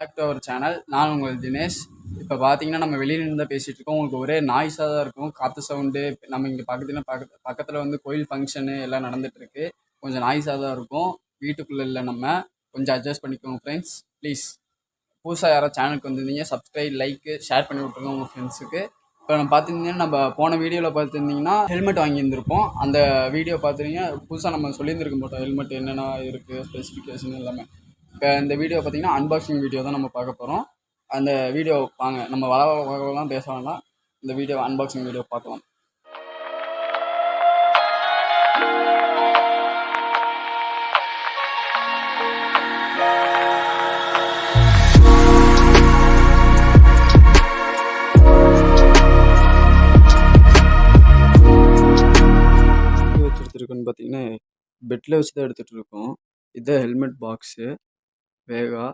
Back to our channel. நான் உங்கள் தினேஷ். இப்போ பார்த்தீங்கன்னா நம்ம வெளியில இருந்து தான் பேசிகிட்டு இருக்கோம். உங்களுக்கு ஒரே நாய்ஸாக தான் இருக்கும், காற்று சவுண்டு. நம்ம இங்கே பக்கத்தில் வந்து கோயில் ஃபங்க்ஷனு எல்லாம் நடந்துகிட்ருக்கு. கொஞ்சம் நாய்ஸாக தான் இருக்கும். வீட்டுக்குள்ளே இல்லை, நம்ம கொஞ்சம் அட்ஜஸ்ட் பண்ணிக்கோங்க ஃப்ரெண்ட்ஸ் ப்ளீஸ். புதுசாக யாராவது சேனலுக்கு வந்திருந்தீங்க சப்ஸ்கிரைப், லைக்கு, ஷேர் பண்ணி விட்ருங்க உங்கள் ஃப்ரெண்ட்ஸுக்கு. இப்போ நம்ம பார்த்துருந்தீங்கன்னா நம்ம போன வீடியோவில் பார்த்துருந்தீங்கன்னா ஹெல்மெட் வாங்கியிருந்திருப்போம். அந்த வீடியோ பார்த்துருந்தீங்க. புதுசாக நம்ம சொல்லியிருந்திருக்க மாட்டோம் ஹெல்மெட் என்னென்ன இருக்குது, ஸ்பெசிஃபிகேஷன் எல்லாமே. இப்போ இந்த வீடியோ பார்த்தீங்கன்னா அன்பாக்சிங் வீடியோ தான் நம்ம பார்க்க போகிறோம். அந்த வீடியோ வாங்க, நம்ம வளவலாம் பேச வேண்டாம். இந்த வீடியோ அன்பாக்சிங் வீடியோ பார்க்கலாம். எடுத்துருக்குன்னு பார்த்தீங்கன்னா பெட்டில் வச்சு தான் எடுத்துகிட்டு இருக்கோம். இதுதான் ஹெல்மெட் பாக்ஸு வேகா.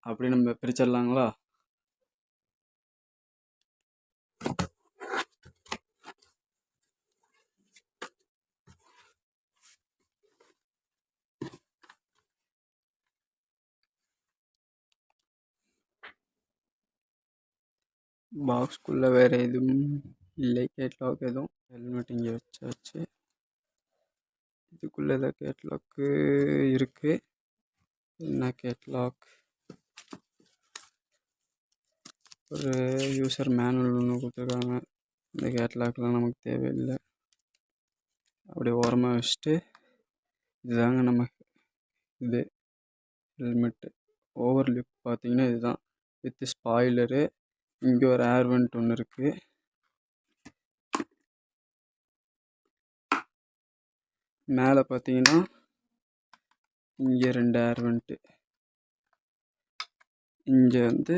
அப்படி நம்ம பிரிச்சிடலாங்களா? பாக்ஸ்குள்ளே வேறு எதுவும் இல்லை, கேட்லாக் எதுவும். ஹெல்மெட் இங்கே வச்சாச்சு. இதுக்குள்ளே தான் கேட்லாக்கு இருக்குது. என்ன கேட்லாக்? ஒரு யூசர் மேனுவல் ஒன்று கொடுத்துருக்காங்க. இந்த கேட்லாக்லாம் நமக்கு தேவையில்லை, அப்படியே ஓரமாக வச்சுட்டு இதுதாங்க நம்ம இது ஹெல்மெட்டு. ஓவர் லிப் பார்த்தீங்கன்னா இதுதான் வித் ஸ்பாய்லரு. இங்கே ஒரு ஏர் வெண்ட் ஒன்று இருக்குது. மேலே பார்த்தீங்கன்னா இங்கே 2 ஏர் வெண்ட்டு. இங்கே வந்து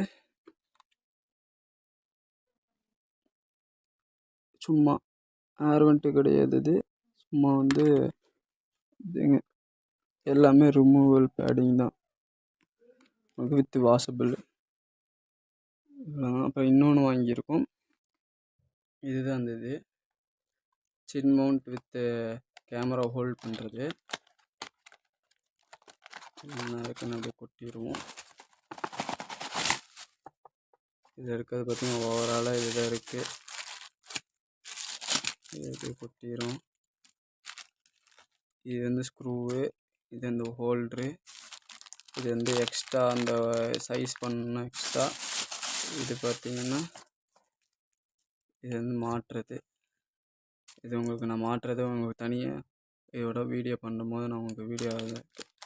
சும்மா ஏர் வெண்ட்டு கிடையாது, இது சும்மா வந்து இதுங்க எல்லாமே ரிமூவல் பேடிங் தான், வித் வாஷபிள். அப்புறம் இன்னொன்று வாங்கியிருக்கோம். இதுதான் அந்த இது சின் மவுண்ட் வித் கேமரா ஹோல்ட் பண்ணுறது. இருக்குன்னு அப்படியே கொட்டிடுவோம். இது இருக்கிறது பார்த்தீங்கன்னா ஓவராலாக இதுதான் இருக்குது. இது கொட்டிடும். இது வந்து ஸ்க்ரூவு, இது வந்து ஹோல்ட்ரு, இது வந்து எக்ஸ்ட்ரா அந்த சைஸ் பண்ண எக்ஸ்ட்ரா. இது பார்த்திங்கன்னா இது வந்து மாட்டுறது. இது உங்களுக்கு நான் மாட்டுறது உங்களுக்கு தனியாக இதோட வீடியோ பண்ணும்போது நான் உங்களுக்கு வீடியோ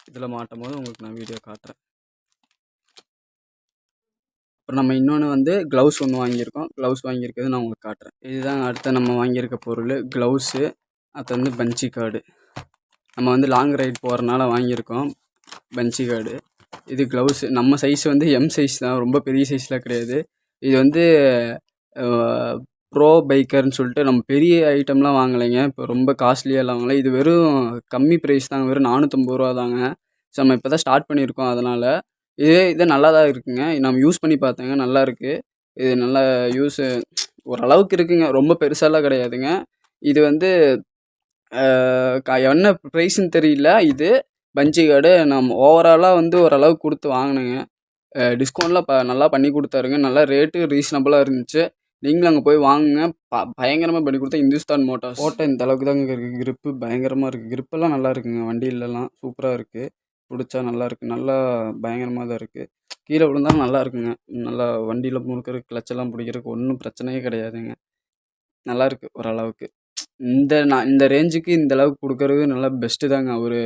இதில் மாட்டும் போது உங்களுக்கு நான் வீடியோ காட்டுறேன். அப்புறம் நம்ம இன்னொன்று வந்து க்ளவுஸ் ஒன்று வாங்கியிருக்கோம். க்ளவுஸ் வாங்கியிருக்கிறது நான் உங்களுக்கு காட்டுறேன். இதுதான் அடுத்த நம்ம வாங்கியிருக்க பொருள், க்ளவுஸு. அது வந்து பஞ்சி கார்டு. நம்ம வந்து லாங் ரைட் போகிறனால வாங்கியிருக்கோம் பஞ்சி கார்டு. இது க்ளவுஸு. நம்ம சைஸ் வந்து எம் சைஸ் தான், ரொம்ப பெரிய சைஸ்லாம் கிடையாது. இது வந்து ப்ரோ பைக்கர்னு சொல்லிட்டு நம்ம பெரிய ஐட்டம்லாம் வாங்கலைங்க, இப்போ ரொம்ப காஸ்ட்லியெல்லாம் வாங்கலை. இது வெறும் கம்மி ப்ரைஸ் தாங்க, வெறும் 450 ரூபா தாங்க. ஸோ நம்ம இப்போ தான் ஸ்டார்ட் பண்ணியிருக்கோம், அதனால் இது நல்லா தான் இருக்குங்க. நம்ம யூஸ் பண்ணி பார்த்தேங்க, நல்லா இருக்குது. இது நல்லா யூஸு ஓரளவுக்கு இருக்குங்க, ரொம்ப பெருசாலாம் கிடையாதுங்க. இது வந்து என்ன ப்ரைஸுன்னு தெரியல. இது பஞ்சி கார்டு நம்ம ஓவராலாக வந்து ஓரளவுக்கு கொடுத்து வாங்கினேங்க. டிஸ்கவுண்ட்லாம் நல்லா பண்ணி கொடுத்தாருங்க. நல்லா ரேட்டு ரீசனபுளாக இருந்துச்சு. நீங்களும் அங்கே போய் வாங்குங்க. பயங்கரமாக பண்ணி கொடுத்தா இந்துஸ்தான் மோட்டார்ஸ். ஓட்ட இந்த அளவுக்கு தாங்க இருக்குது. கிரிப்பு பயங்கரமாக இருக்குது. கிரிப்பெல்லாம் நல்லா இருக்குங்க, வண்டியிலலாம் சூப்பராக இருக்குது. பிடிச்சா நல்லா இருக்குது, நல்லா பயங்கரமாக தான் இருக்குது. கீழே விழுந்தாலும் நல்லா இருக்குங்க. நல்லா வண்டியில் முறுக்கிறதுக்கு, கிளச்செல்லாம் பிடிக்கிறதுக்கு ஒன்றும் பிரச்சனையே கிடையாதுங்க. நல்லா இருக்குது ஓரளவுக்கு. இந்த ரேஞ்சுக்கு இந்த அளவுக்கு கொடுக்கறது நல்லா பெஸ்ட்டு தாங்க. அவர்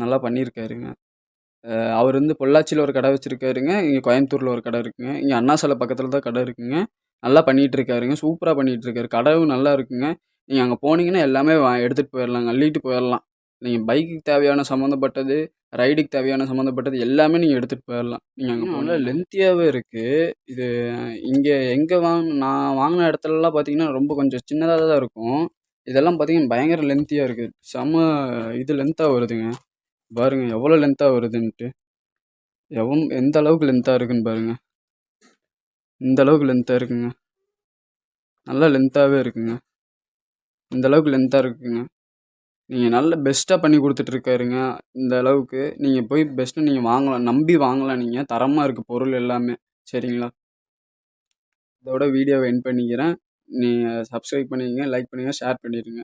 நல்லா பண்ணியிருக்காருங்க. அவர் வந்து பொள்ளாச்சியில் ஒரு கடை வச்சுருக்காருங்க. இங்கே கோயம்புத்தூரில் ஒரு கடை இருக்குங்க. இங்கே அண்ணா சாலை பக்கத்தில் தான் கடை இருக்குங்க. நல்லா பண்ணிகிட்ருக்காருங்க, சூப்பராக பண்ணிகிட்ருக்காரு. கடையும் நல்லா இருக்குங்க. நீங்கள் அங்கே போனீங்கன்னா எல்லாமே எடுத்துகிட்டு போயிடலாங்க, அள்ளிட்டு போயிடலாம். நீங்கள் பைக்குக்கு தேவையான சம்மந்தப்பட்டது, ரைடுக்கு தேவையான சம்மந்தப்பட்டது எல்லாமே நீங்கள் எடுத்துகிட்டு போயிடலாம். நீங்கள் அங்கே போனால் லென்த்தியாகவே இருக்குது. இது இங்கே நான் வாங்கின இடத்துலலாம் பார்த்தீங்கன்னா ரொம்ப கொஞ்சம் சின்னதாக தான் இருக்கும். இதெல்லாம் பார்த்தீங்கன்னா பயங்கர லென்த்தியாக இருக்குது. செம்ம இது லென்த்தாக வருதுங்க. பாருங்க எவ்வளோ லென்த்தாக வருதுன்ட்டு. எந்த அளவுக்கு லென்த்தாக இருக்குன்னு பாருங்க. இந்த அளவுக்கு லென்த்தாக இருக்குங்க, நல்லா லென்த்தாகவே இருக்குங்க. இந்த அளவுக்கு லென்த்தாக இருக்குங்க. நீங்கள் நல்ல பெஸ்ட்டாக பண்ணி கொடுத்துட்ருக்காருங்க. இந்த அளவுக்கு நீங்கள் போய் பெஸ்ட்டு நீங்கள் வாங்கலாம். நம்பி வாங்கலாம் நீங்கள். தரமாக இருக்குது பொருள் எல்லாமே. சரிங்களா? இதோட வீடியோவ எண்ட் பண்ணிக்கிறேன். நீங்க சப்ஸ்கிரைப் பண்ணிக்கங்க, லைக் பண்ணுங்க, ஷேர் பண்ணிருங்க.